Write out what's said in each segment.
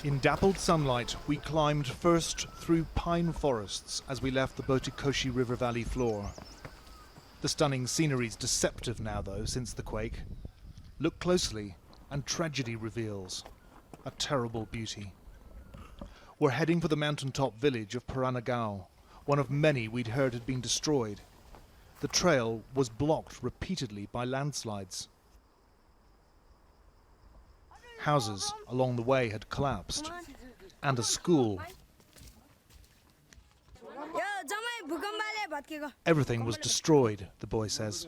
In dappled sunlight, we climbed first through pine forests as we left the Botikoshi River Valley floor. The stunning scenery's deceptive now, though, since the quake. Look closely, and tragedy reveals a terrible beauty. We're heading for the mountaintop village of Paranagao, one of many we'd heard had been destroyed. The trail was blocked repeatedly by landslides. Houses along the way had collapsed, and a school. Everything was destroyed, the boy says.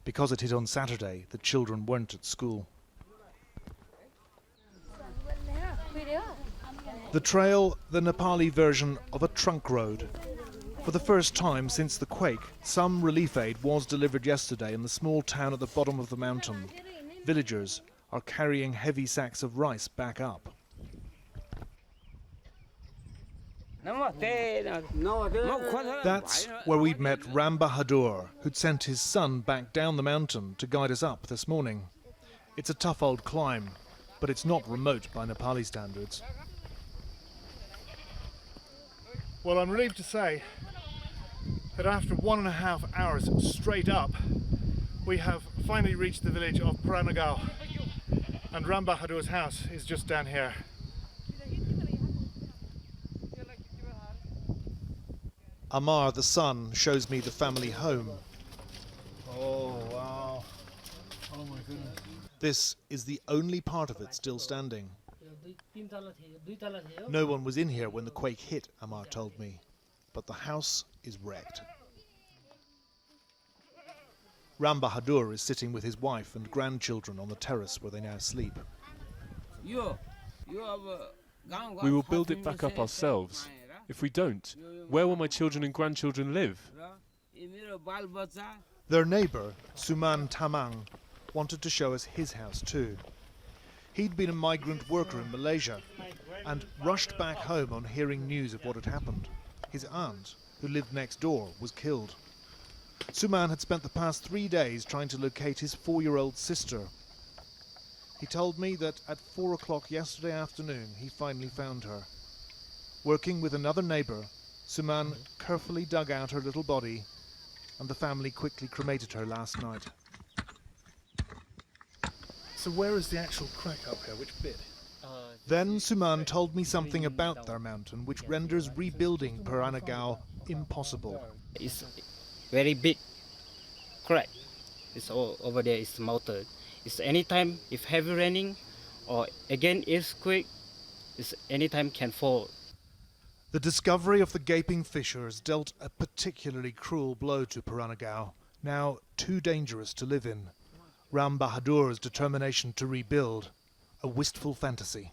Because it hit on Saturday, the children weren't at school. The trail, the Nepali version of a trunk road. For the first time since the quake, some relief aid was delivered yesterday in the small town at the bottom of the mountain. Villagers are carrying heavy sacks of rice back up. That's where we'd met Ram Bahadur, who'd sent his son back down the mountain to guide us up this morning. It's a tough old climb, but it's not remote by Nepali standards. Well, I'm relieved to say that after 1.5 hours straight up, we have finally reached the village of Paranagao, and Ram Bahadur's house is just down here. Amar, the son, shows me the family home. Oh, wow. Oh my goodness. This is the only part of it still standing. No one was in here when the quake hit, Amar told me, but the house is wrecked. Ram Bahadur is sitting with his wife and grandchildren on the terrace where they now sleep. We will build it back up ourselves. If we don't, where will my children and grandchildren live? Their neighbour, Suman Tamang, wanted to show us his house too. He'd been a migrant worker in Malaysia and rushed back home on hearing news of what had happened. His aunt, who lived next door, was killed. Suman had spent the past 3 days trying to locate his 4-year-old sister. He told me that at 4 o'clock yesterday afternoon he finally found her. Working with another neighbour, Suman carefully dug out her little body, and the family quickly cremated her last night. So where is the actual crack up here? Which bit? Then Suman told me something about their mountain which renders rebuilding Paranagao impossible. It's very big crack. It's all over there. It's mountain. It's anytime if heavy raining or again earthquake, it's anytime can fall. The discovery of the gaping fissures dealt a particularly cruel blow to Paranagao, now too dangerous to live in. Ram Bahadur's determination to rebuild, a wistful fantasy.